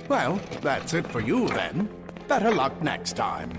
Well, that's it for you then. Better luck next time.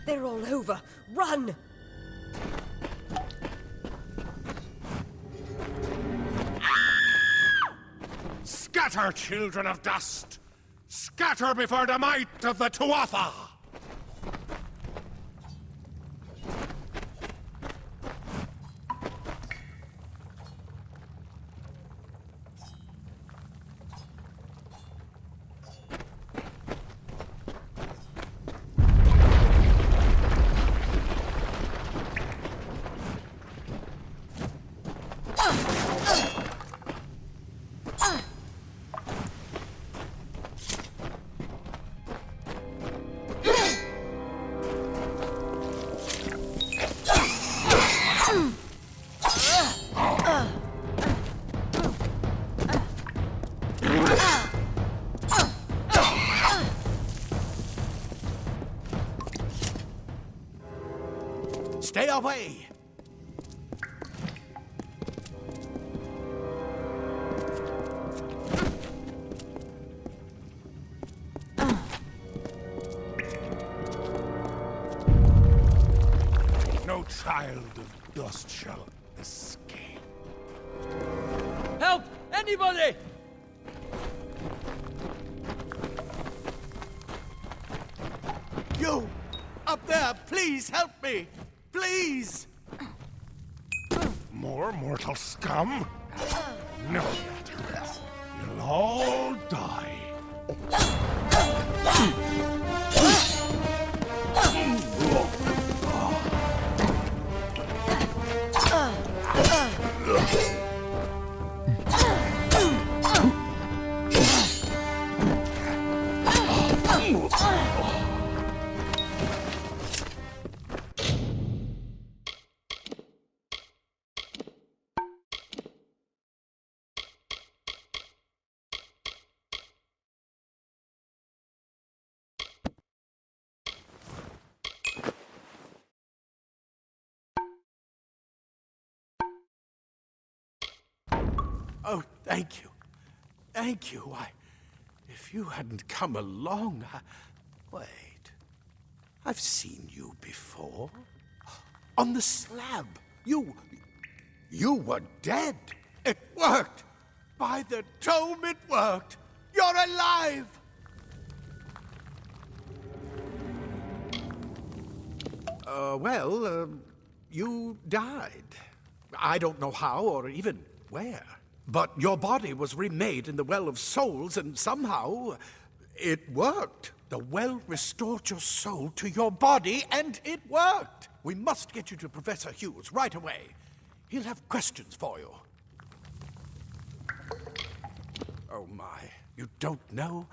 They're all over. Run! Scatter, children of dust! Scatter before the might of the Tuatha! Stay away! No child of dust shall escape. Help! Anybody! You! Up there, please help me! Please! More mortal scum? No matter. You'll all die. Oh, thank you. Thank you. if you hadn't come along, Wait. I've seen you before. On the slab. You were dead. It worked. By the tome, it worked. You're alive. You died. I don't know how or even where. But your body was remade in the Well of Souls, and somehow it worked. The well restored your soul to your body, and it worked. We must get you to Professor Hughes right away. He'll have questions for you. Oh my, you don't know?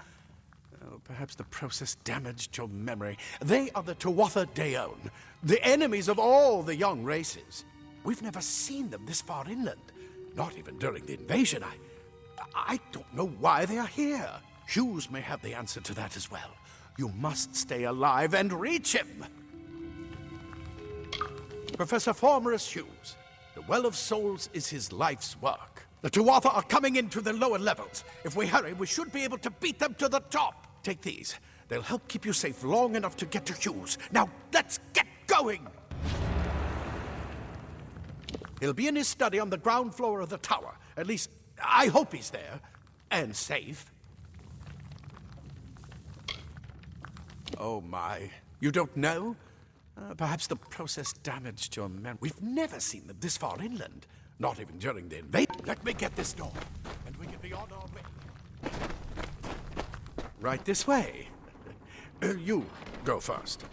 Oh, perhaps the process damaged your memory. They are the Tuatha Deon, the enemies of all the young races. We've never seen them this far inland, not even during the invasion. I don't know why they are here. Hughes may have the answer to that as well. You must stay alive and reach him. Professor Formerus Hughes, the Well of Souls is his life's work. The Tuatha are coming into the lower levels. If we hurry, we should be able to beat them to the top. Take these. They'll help keep you safe long enough to get to Hughes. Now, let's get going! He'll be in his study on the ground floor of the tower. At least, I hope he's there. And safe. Oh my. You don't know? Perhaps the process damaged your memory. We've never seen them this far inland. Not even during the invasion. Let me get this door, and we can be on our way. Right this way. You go first.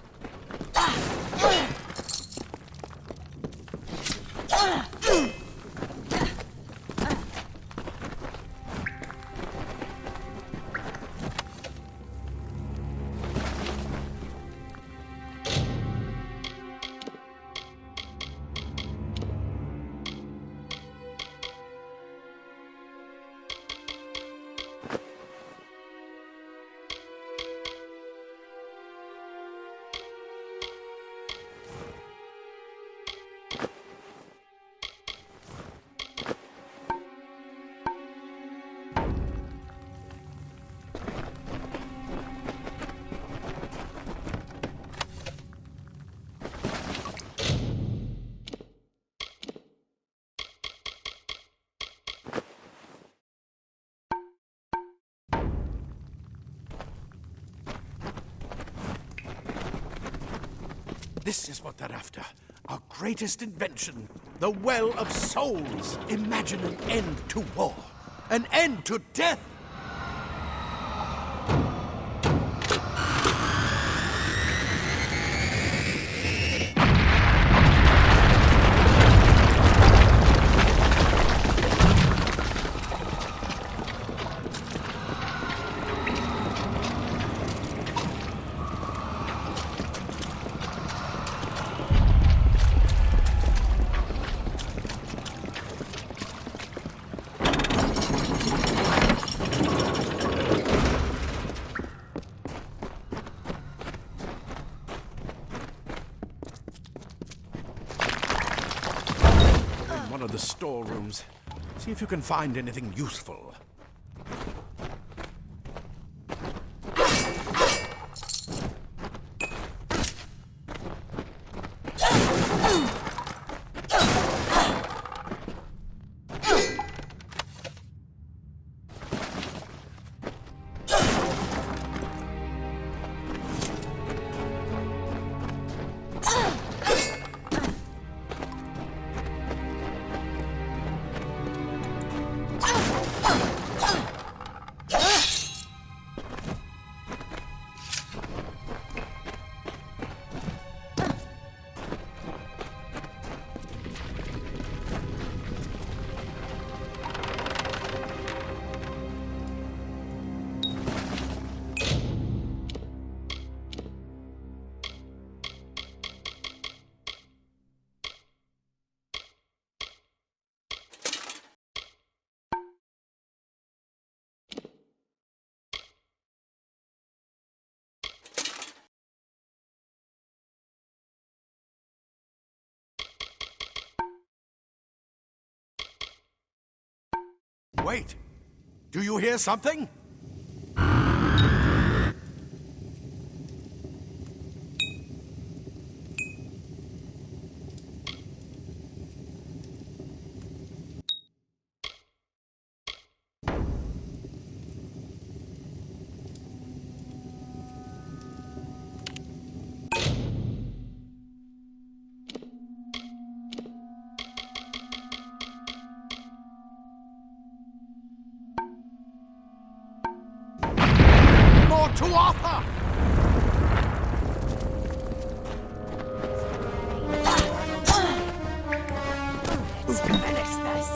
This is what they're after. Our greatest invention. The Well of Souls. Imagine an end to war. An end to death. One of the storerooms. See if you can find anything useful. Wait! Do you hear something? Tuatha! Let's finish this.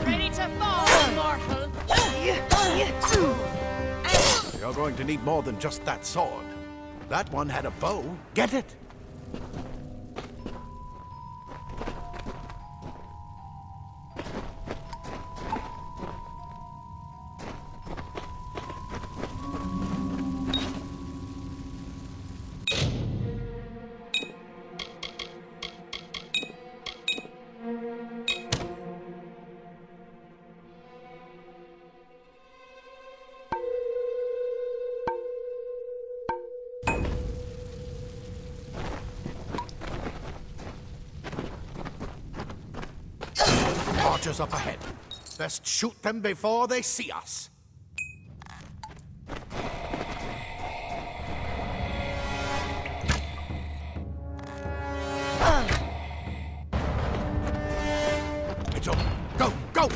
Ready to fall, mortal! You're going to need more than just that sword. That one had a bow. Get it? Archers up ahead. Best shoot them before they see us. It's over. Go, go!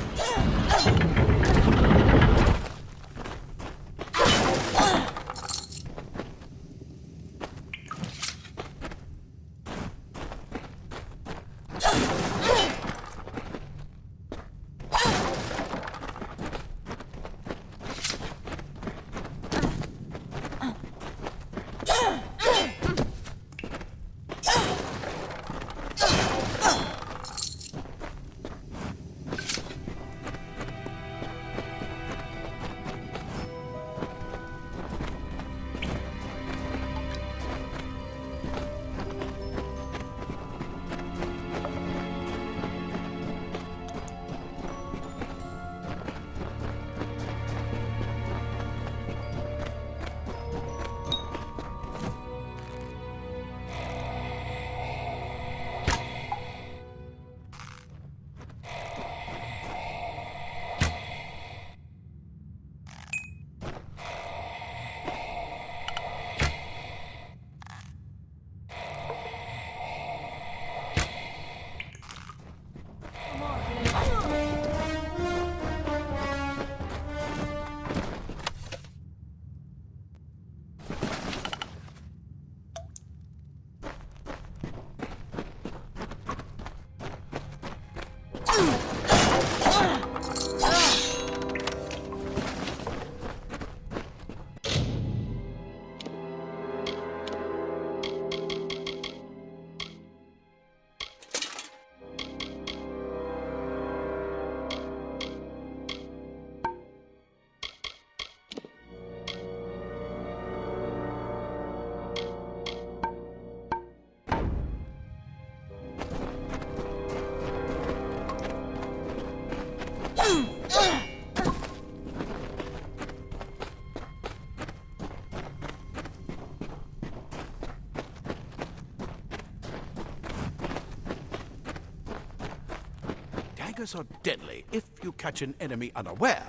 Daggers are deadly if you catch an enemy unaware.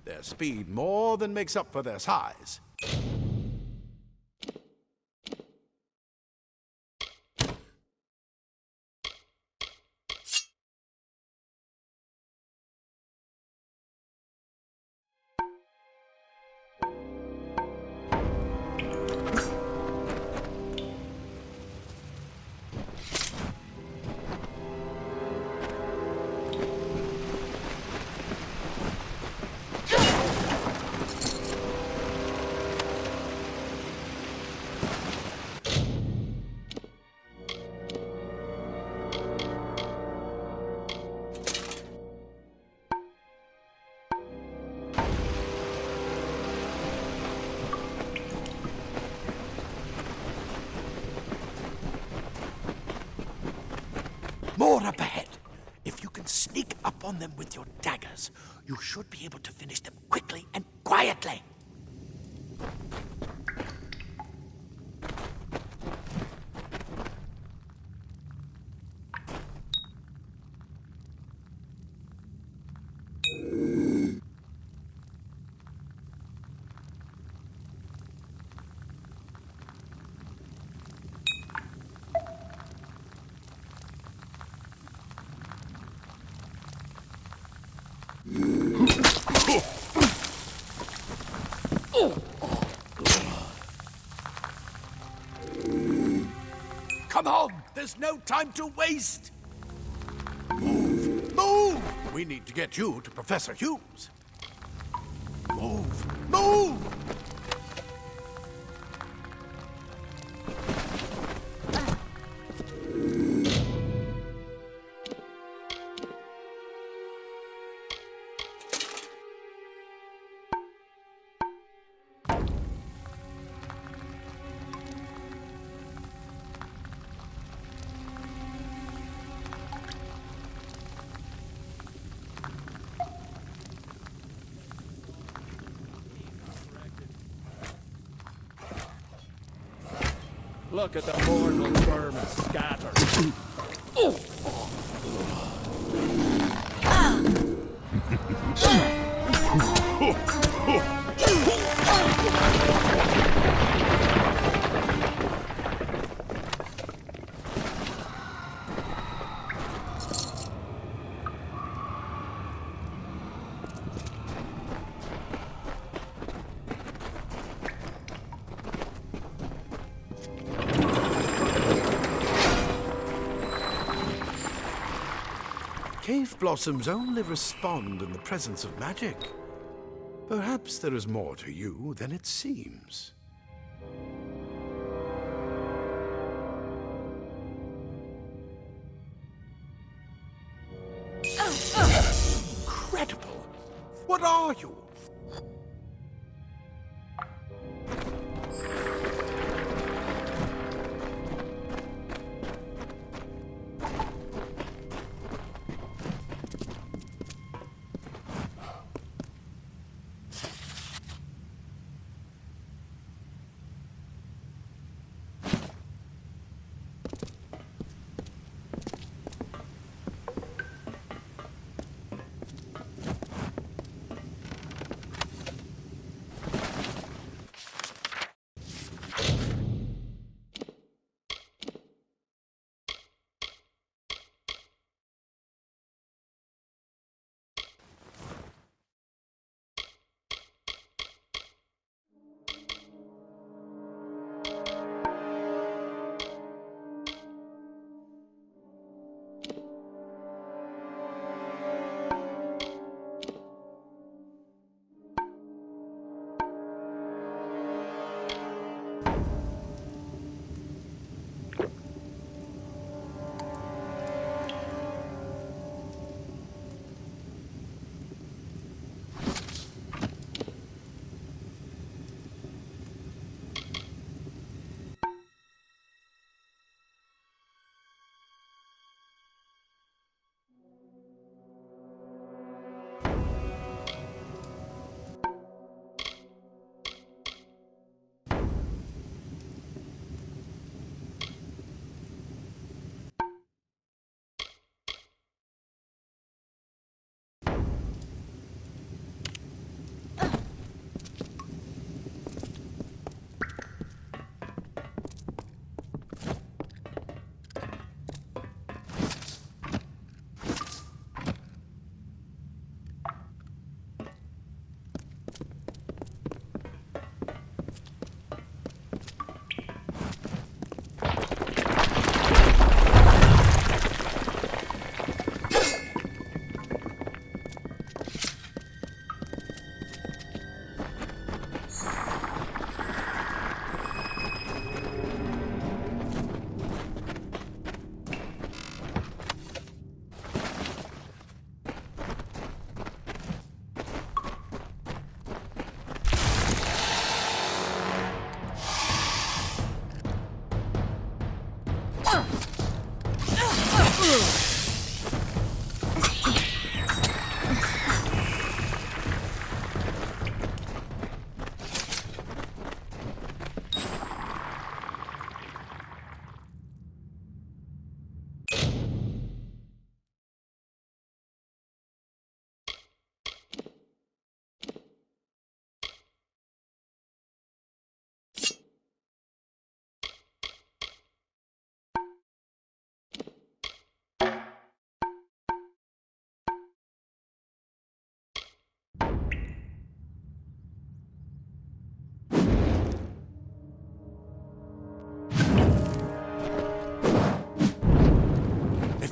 Their speed more than makes up for their size. More up ahead. If you can sneak up on them with your daggers, you should be able to finish them quickly and quietly. Come on! There's no time to waste! Move! Move! We need to get you to Professor Hughes. Move! Move! Look at the mortal vermin scattered. Cave blossoms only respond in the presence of magic. Perhaps there is more to you than it seems. Incredible! What are you?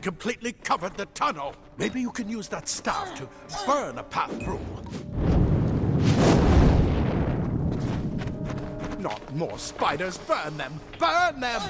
completely covered the tunnel. Maybe you can use that staff to burn a path through. Not more spiders. Burn them! Burn them!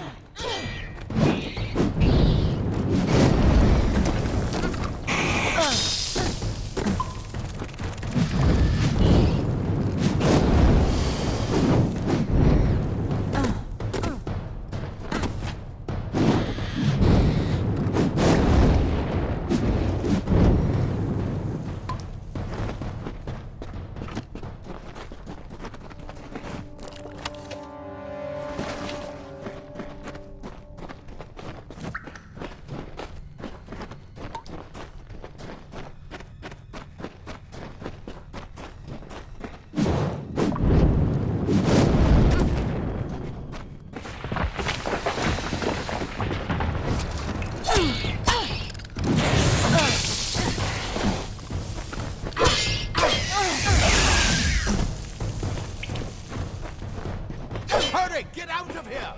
Hurry! Get out of here!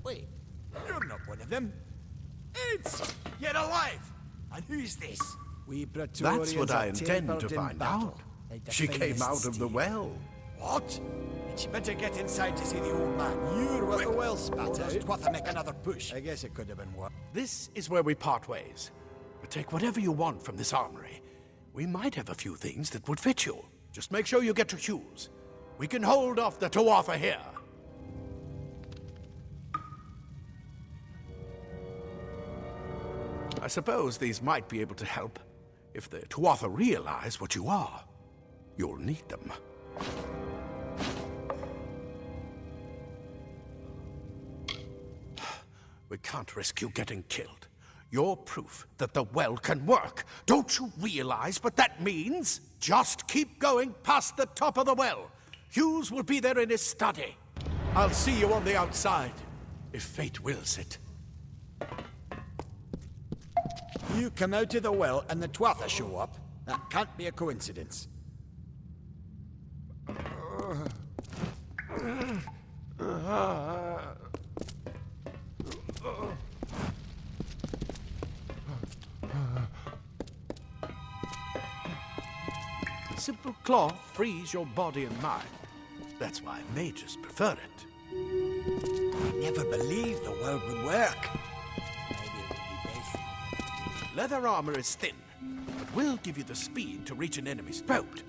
Wait, you're not one of them. It's You're alive! And who's this? We Praetorians That's what I are intend tempered to in find battle. out. Like the She came finest out of the steel. well. What? Did she better get inside to see the old man? You were Quick, the well or spat does out. Twatha make another push? I guess it could have been worse. This is where we part ways. But take whatever you want from this armory. We might have a few things that would fit you. Just make sure you get to Hughes. We can hold off the Tuatha here. I suppose these might be able to help. If the Tuatha realize what you are, you'll need them. We can't risk you getting killed. You're proof that the well can work. Don't you realize what that means? Just keep going past the top of the well. Hughes will be there in his study. I'll see you on the outside, if fate wills it. You come out of the well and the Twatha show up. That can't be a coincidence. Simple cloth frees your body and mind. That's why mages prefer it. I never believed the well would work. Maybe it would be best. Leather armor is thin, but will give you the speed to reach an enemy's throat.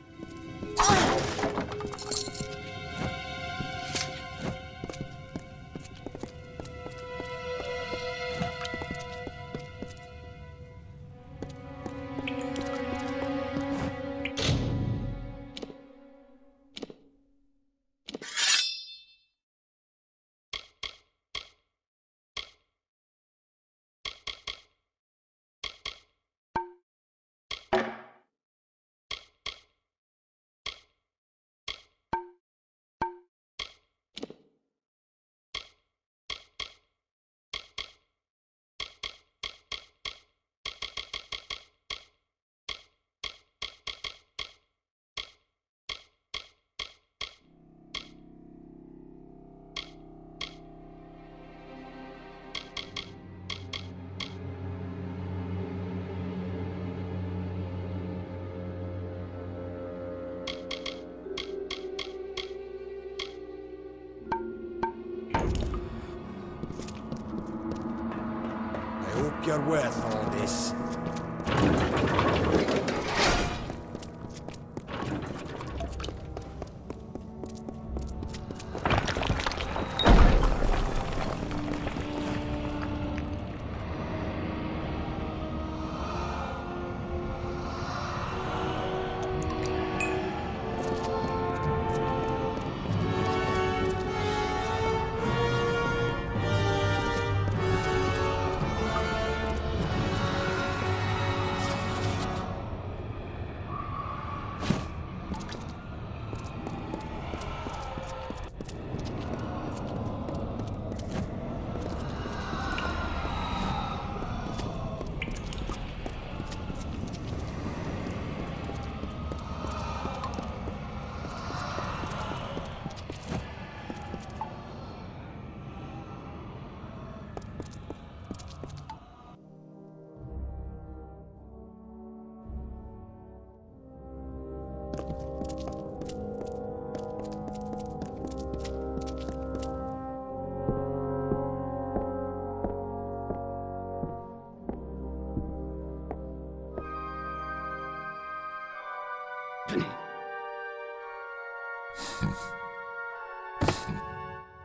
I hope you're worth all this.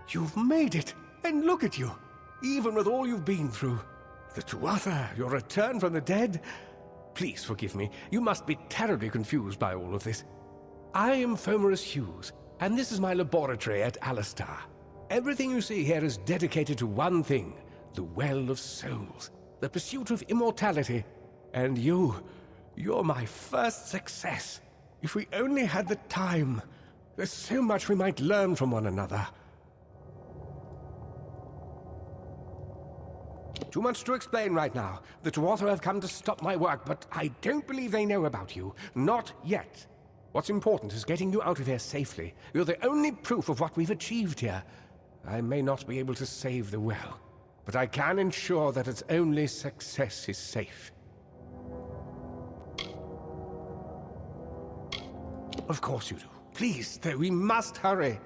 You've made it, and look at you, even with all you've been through. The Tuatha, your return from the dead. Please forgive me, you must be terribly confused by all of this. I am Fomerus Hughes, and this is my laboratory at Alistar. Everything you see here is dedicated to one thing, the Well of Souls, the pursuit of immortality. And you're my first success. If we only had the time, there's so much we might learn from one another. Too much to explain right now. The Tuatha have come to stop my work, but I don't believe they know about you. Not yet. What's important is getting you out of here safely. You're the only proof of what we've achieved here. I may not be able to save the well, but I can ensure that its only success is safe. Of course you do. Please, though, we must hurry.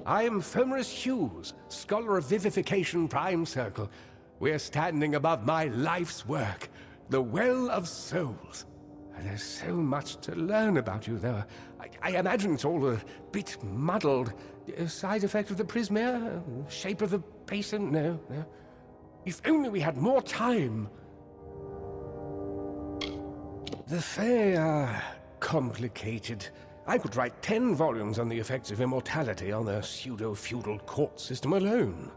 I am Fomerus Hughes, Scholar of Vivification Prime Circle. We're standing above my life's work, the Well of Souls. And there's so much to learn about you, though. I imagine it's all a bit muddled. A side effect of the prismere? Shape of the basin? No. If only we had more time. The Fae are complicated. I could write 10 volumes on the effects of immortality on their pseudo-feudal court system alone.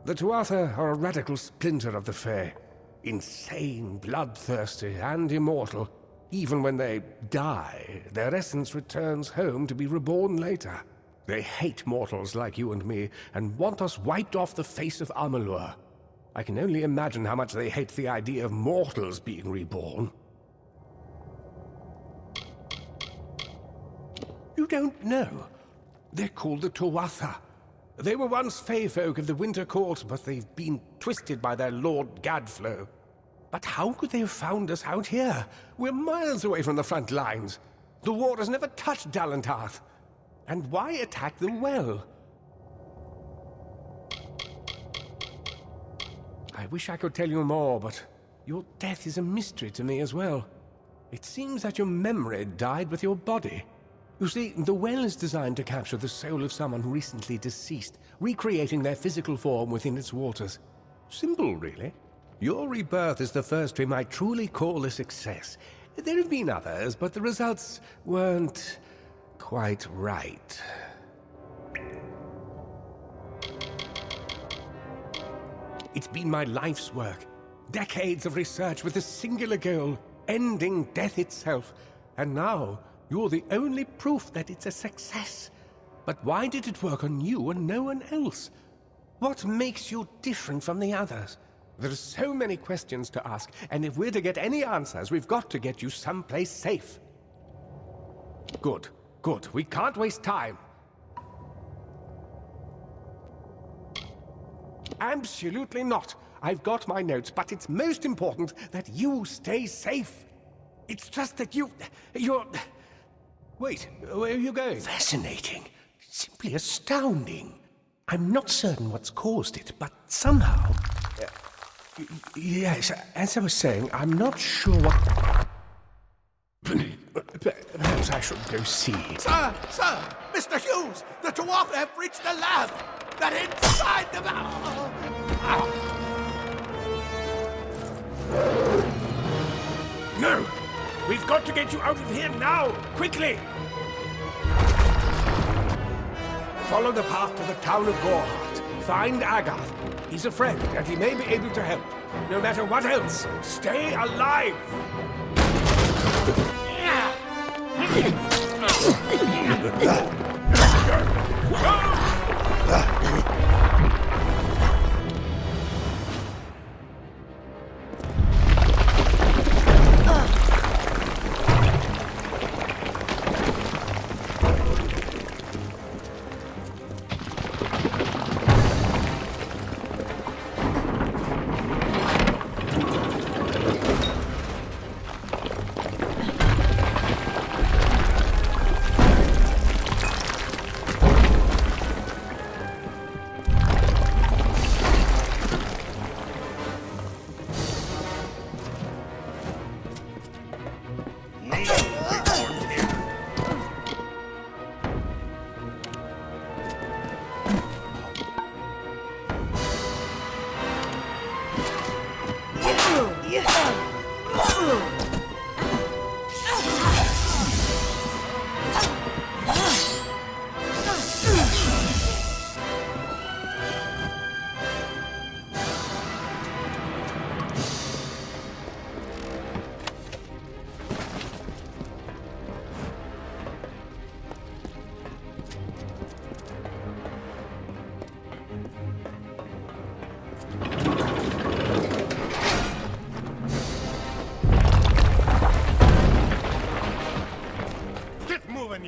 The Tuatha are a radical splinter of the Fae. Insane, bloodthirsty, and immortal. Even when they die, their essence returns home to be reborn later. They hate mortals like you and me, and want us wiped off the face of Amalur. I can only imagine how much they hate the idea of mortals being reborn. You don't know. They're called the Tuatha. They were once Fae folk of the Winter Court, but they've been twisted by their Lord Gadflow. But how could they have found us out here? We're miles away from the front lines. The war has never touched Dalantarth. And why attack the well? I wish I could tell you more, but your death is a mystery to me as well. It seems that your memory died with your body. You see, the well is designed to capture the soul of someone recently deceased, recreating their physical form within its waters. Simple, really. Your rebirth is the first we might truly call a success. There have been others, but the results weren't quite right. It's been my life's work. Decades of research with a singular goal, ending death itself. And now, you're the only proof that it's a success. But why did it work on you and no one else? What makes you different from the others? There are so many questions to ask, and if we're to get any answers, we've got to get you someplace safe. Good. We can't waste time. Absolutely not. I've got my notes, but it's most important that you stay safe. It's just that you're... Wait, where are you going? Fascinating. Simply astounding. I'm not certain what's caused it, but somehow... yes, as I was saying, I'm not sure what... Perhaps I should go see. Sir! Mr. Hughes! The Tuatha have reached the lab! They're inside the... No! We've got to get you out of here now! Quickly! Follow the path to the town of Gorhart. Find Agath. He's a friend, and he may be able to help. No matter what else, stay alive!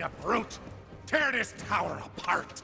You brute! Tear this tower apart!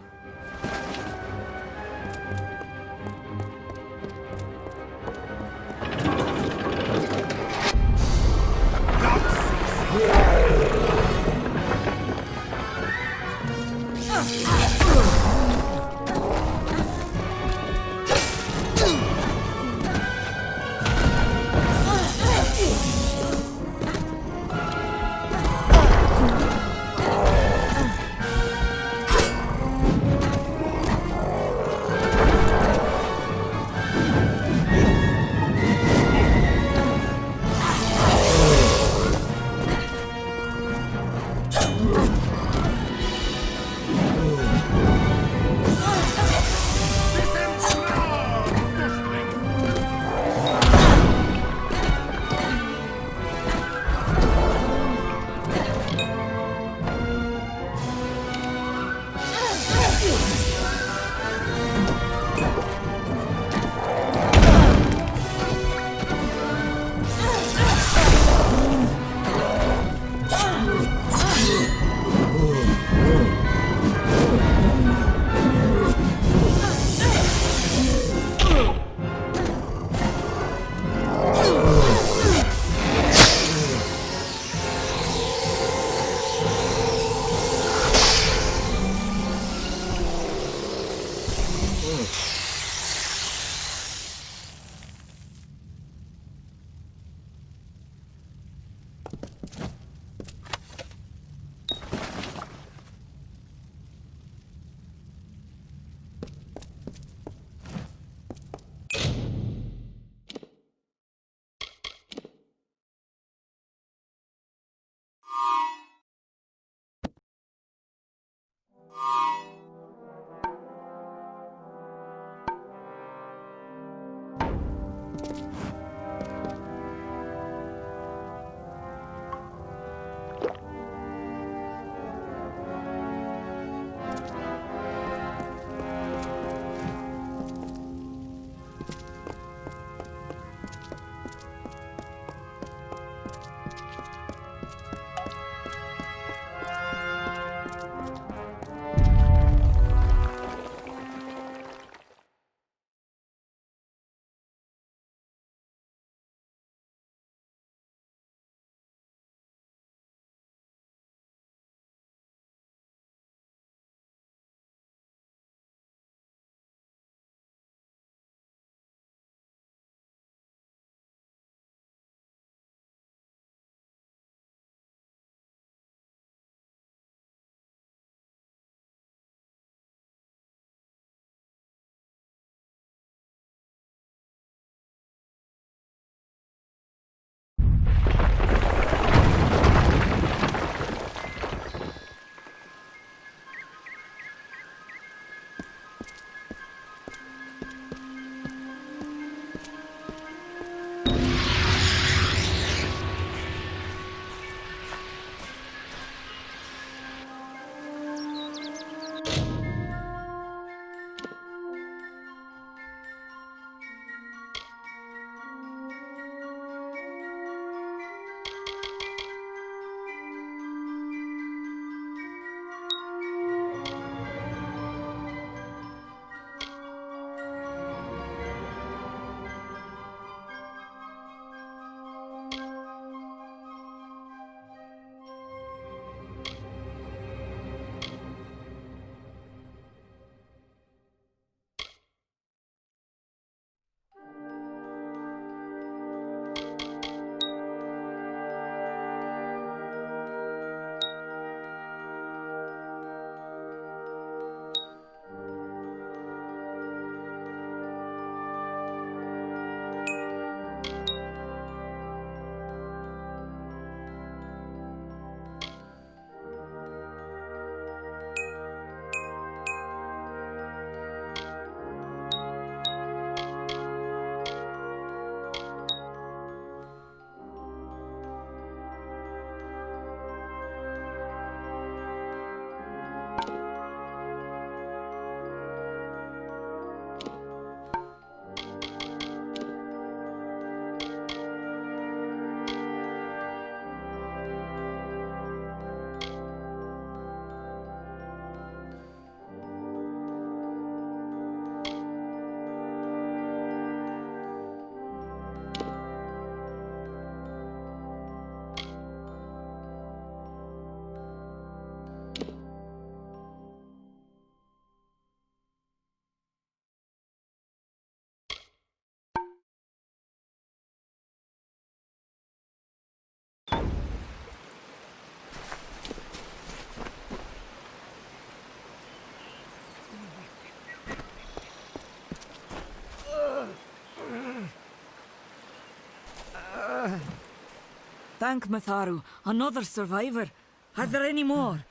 Thank Matharu. Another survivor. Are there any more?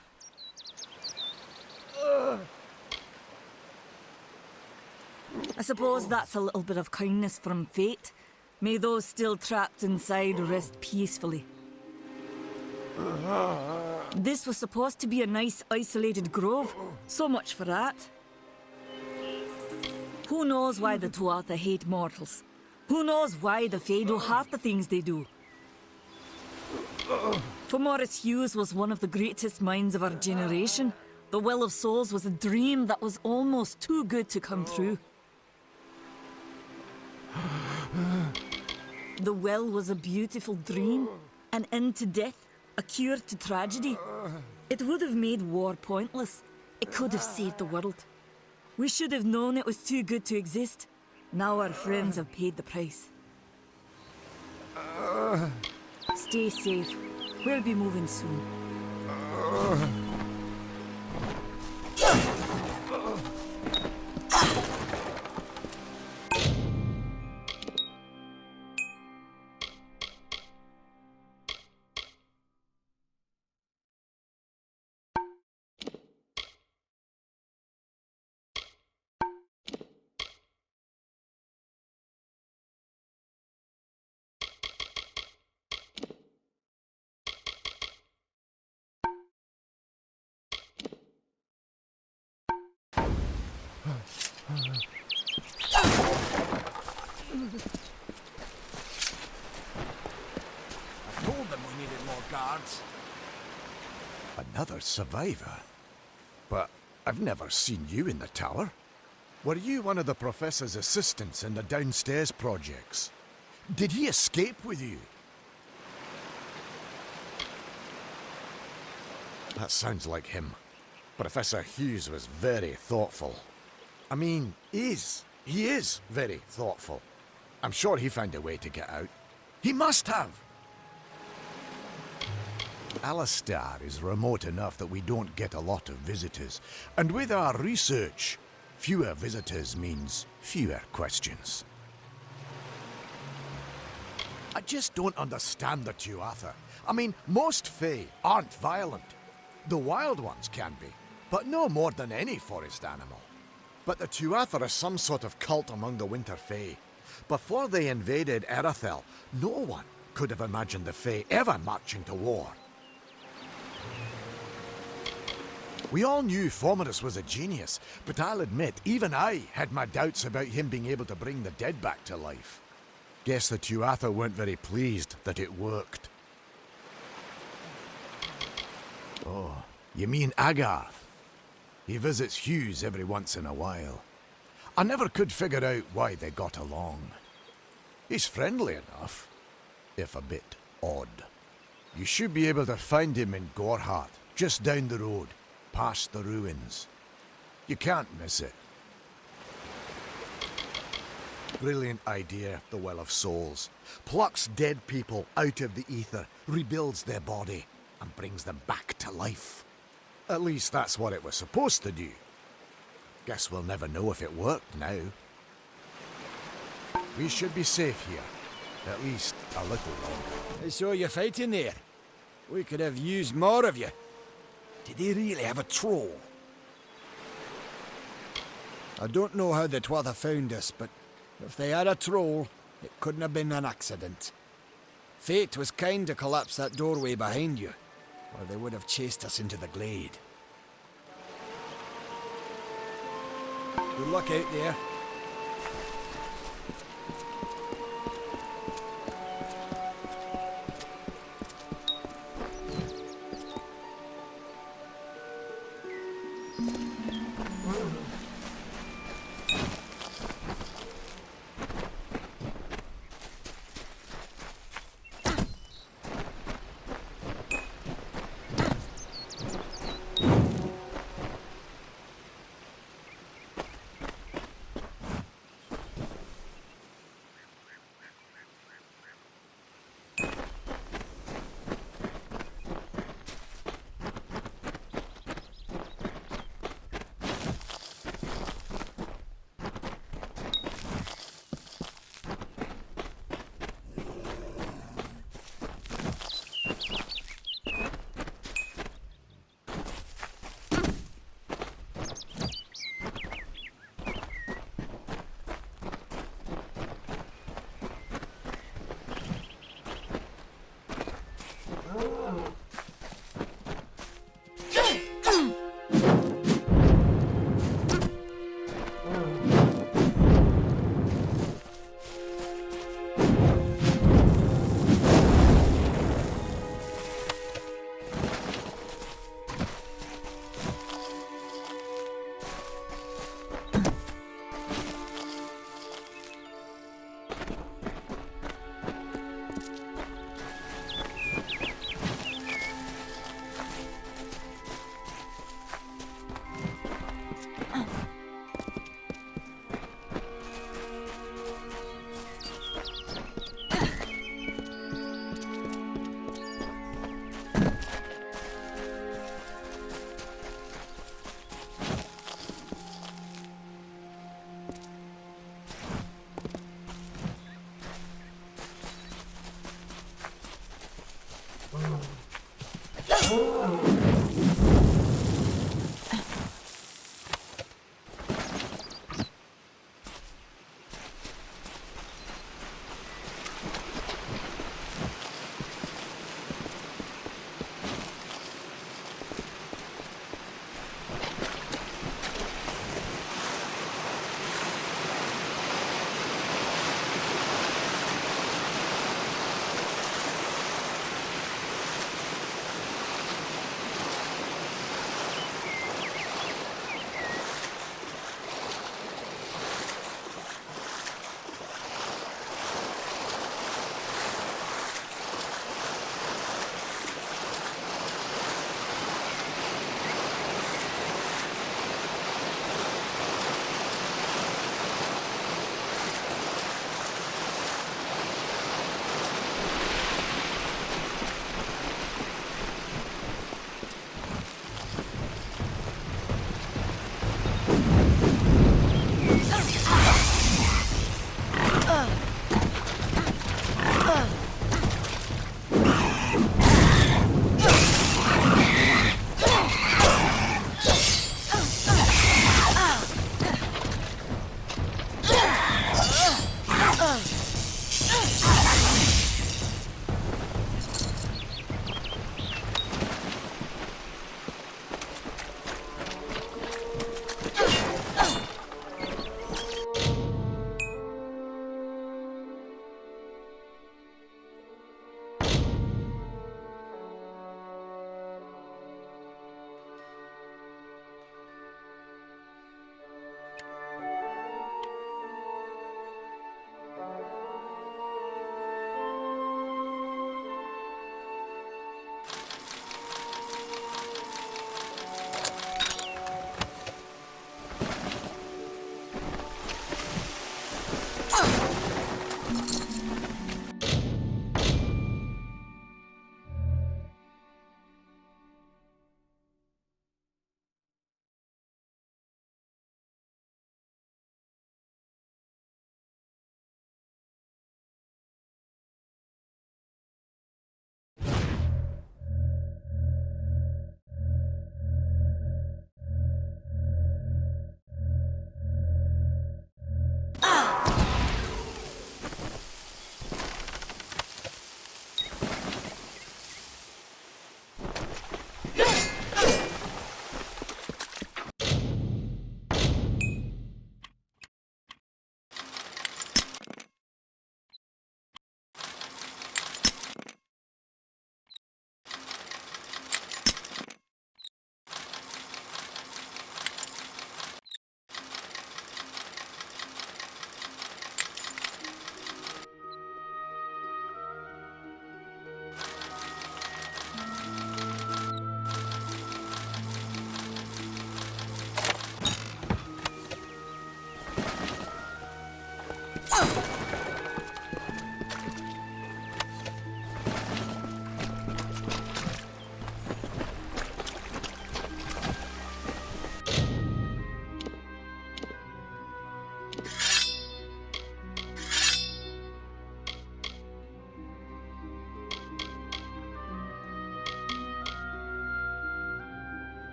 I suppose that's a little bit of kindness from fate. May those still trapped inside rest peacefully. This was supposed to be a nice isolated grove. So much for that. Who knows why the Tuatha hate mortals? Who knows why the Fae do half the things they do? For Morris Hughes was one of the greatest minds of our generation. The Well of Souls was a dream that was almost too good to come true. The well was a beautiful dream, an end to death, a cure to tragedy. It would have made war pointless. It could have saved the world. We should have known it was too good to exist. Now our friends have paid the price. Stay safe. We'll be moving soon. I told them we needed more guards. Another survivor? But I've never seen you in the tower. Were you one of the Professor's assistants in the downstairs projects? Did he escape with you? That sounds like him. Professor Hughes was very thoughtful. I mean, he is very thoughtful. I'm sure he found a way to get out. He must have! Alistar is remote enough that we don't get a lot of visitors. And with our research, fewer visitors means fewer questions. I just don't understand the Tuatha. I mean, most Fae aren't violent. The wild ones can be, but no more than any forest animal. But the Tuatha are some sort of cult among the Winter Fae. Before they invaded Erythel, no one could have imagined the Fae ever marching to war. We all knew Fomerus was a genius, but I'll admit, even I had my doubts about him being able to bring the dead back to life. Guess the Tuatha weren't very pleased that it worked. Oh, you mean Agarth? He visits Hughes every once in a while. I never could figure out why they got along. He's friendly enough, if a bit odd. You should be able to find him in Gorhart, just down the road, past the ruins. You can't miss it. Brilliant idea, the Well of Souls. Plucks dead people out of the ether, rebuilds their body, and brings them back to life. At least that's what it was supposed to do. Guess we'll never know if it worked now. We should be safe here. At least a little longer. I saw you fighting there. We could have used more of you. Did they really have a troll? I don't know how the Tuatha found us, but if they had a troll, it couldn't have been an accident. Fate was kind to collapse that doorway behind you, or they would have chased us into the glade. Good luck out there.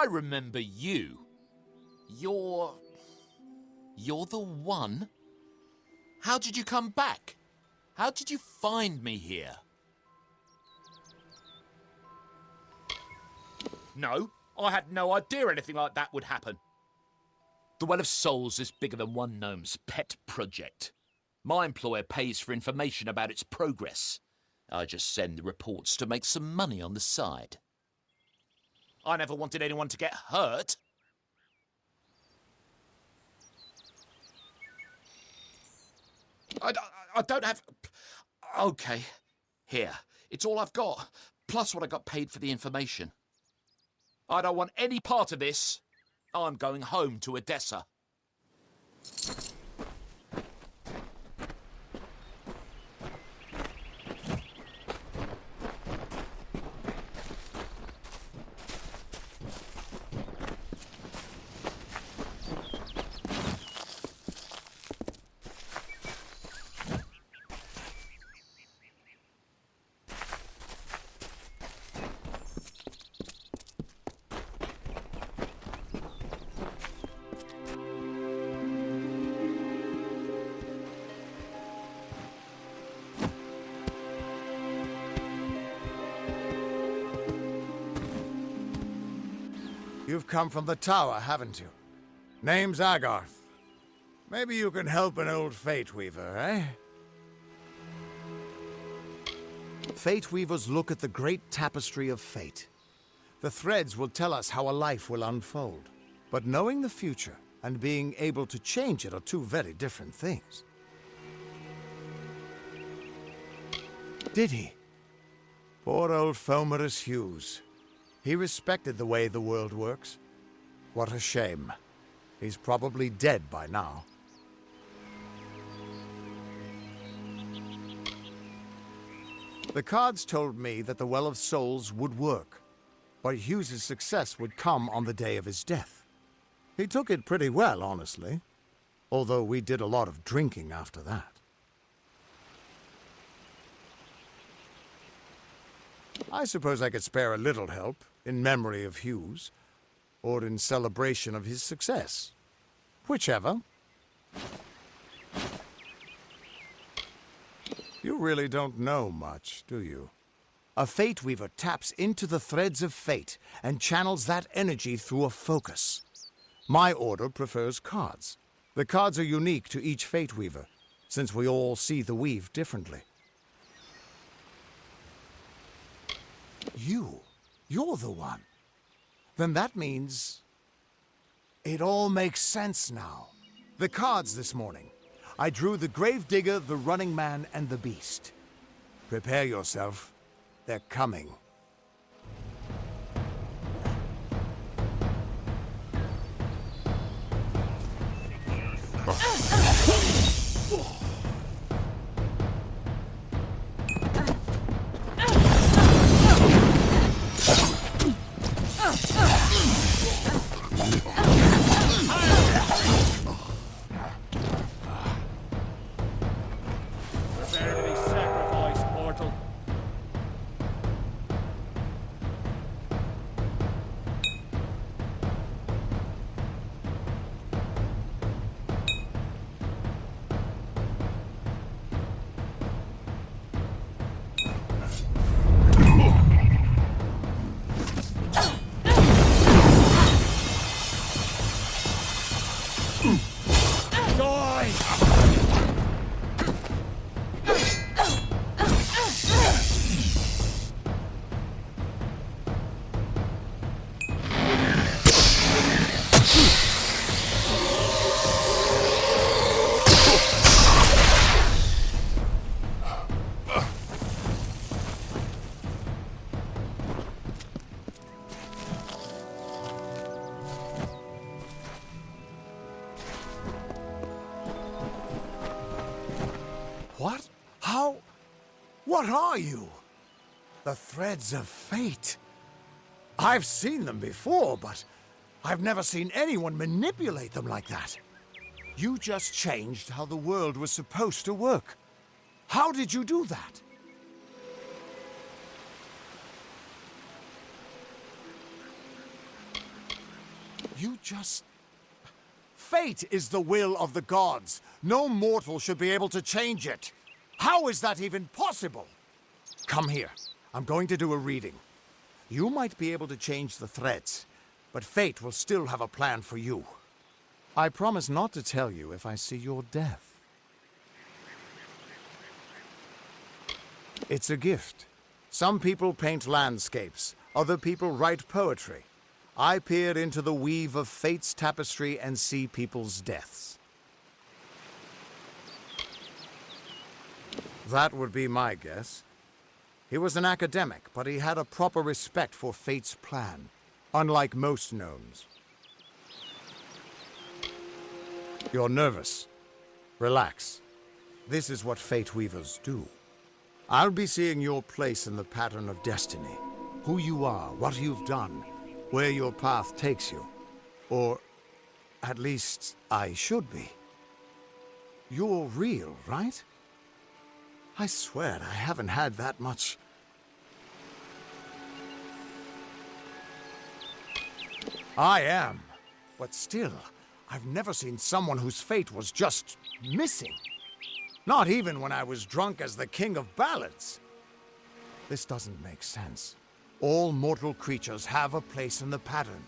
remember you. You're the one? How did you come back? How did you find me here? No, I had no idea anything like that would happen. The Well of Souls is bigger than one gnome's pet project. My employer pays for information about its progress. I just send the reports to make some money on the side. I never wanted anyone to get hurt. I don't have... Okay, here. It's all I've got, plus what I got paid for the information. I don't want any part of this. I'm going home to Odessa. You've come from the tower, haven't you? Name's Agarth. Maybe you can help an old Fate Weaver, eh? Fate Weavers look at the great tapestry of fate. The threads will tell us how a life will unfold. But knowing the future and being able to change it are two very different things. Did he? Poor old Fomerus Hughes. He respected the way the world works. What a shame. He's probably dead by now. The cards told me that the Well of Souls would work, but Hughes' success would come on the day of his death. He took it pretty well, honestly, although we did a lot of drinking after that. I suppose I could spare a little help, in memory of Hughes, or in celebration of his success. Whichever. You really don't know much, do you? A Fate Weaver taps into the threads of fate and channels that energy through a focus. My order prefers cards. The cards are unique to each Fate Weaver, since we all see the weave differently. You're the one. Then that means... it all makes sense now. The cards this morning. I drew the Gravedigger, the Running Man, and the Beast. Prepare yourself. They're coming. What? How? What are you? The threads of fate. I've seen them before, but I've never seen anyone manipulate them like that. You just changed how the world was supposed to work. How did you do that? You just... Fate is the will of the gods. No mortal should be able to change it. How is that even possible? Come here. I'm going to do a reading. You might be able to change the threads, but fate will still have a plan for you. I promise not to tell you if I see your death. It's a gift. Some people paint landscapes, other people write poetry. I peer into the weave of fate's tapestry and see people's deaths. That would be my guess. He was an academic, but he had a proper respect for fate's plan, unlike most gnomes. You're nervous. Relax. This is what fate weavers do. I'll be seeing your place in the pattern of destiny. Who you are, what you've done, where your path takes you. Or, at least, I should be. You're real, right? I swear I haven't had that much... I am. But still, I've never seen someone whose fate was just missing. Not even when I was drunk as the king of ballads. This doesn't make sense. All mortal creatures have a place in the pattern.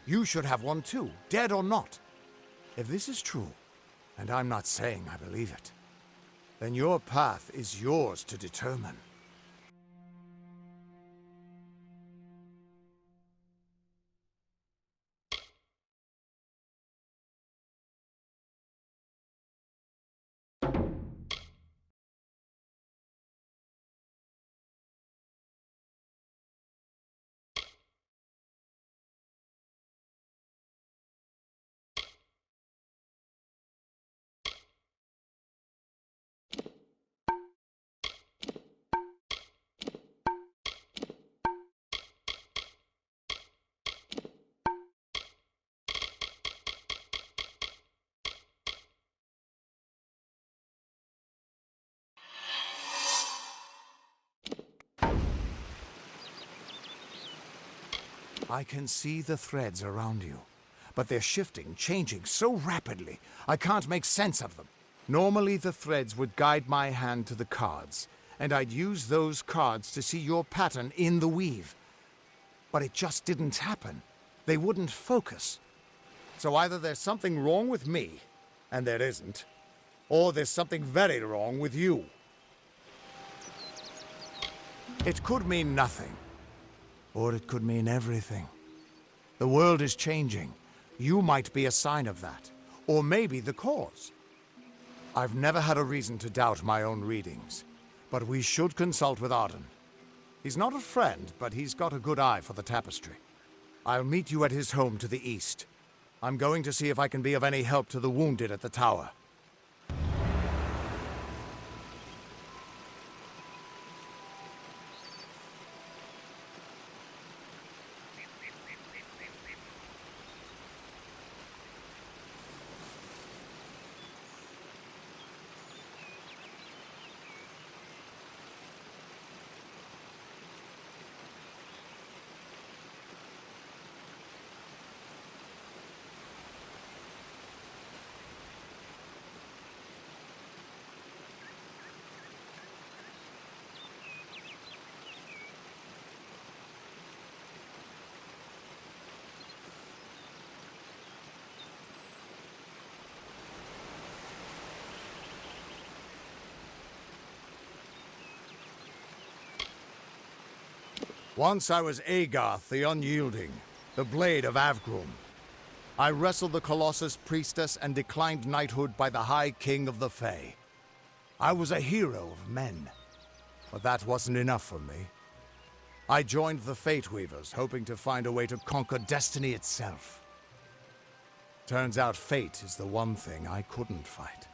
You should have one too, dead or not. If this is true, and I'm not saying I believe it, then your path is yours to determine. I can see the threads around you, but they're shifting, changing so rapidly, I can't make sense of them. Normally the threads would guide my hand to the cards, and I'd use those cards to see your pattern in the weave. But it just didn't happen. They wouldn't focus. So either there's something wrong with me, and there isn't, or there's something very wrong with you. It could mean nothing. Or it could mean everything. The world is changing. You might be a sign of that. Or maybe the cause. I've never had a reason to doubt my own readings. But we should consult with Arden. He's not a friend, but he's got a good eye for the tapestry. I'll meet you at his home to the east. I'm going to see if I can be of any help to the wounded at the tower. Once I was Agarth the Unyielding, the Blade of Avgrum. I wrestled the Colossus Priestess and declined knighthood by the High King of the Fae. I was a hero of men, but that wasn't enough for me. I joined the Fate Weavers, hoping to find a way to conquer destiny itself. Turns out fate is the one thing I couldn't fight.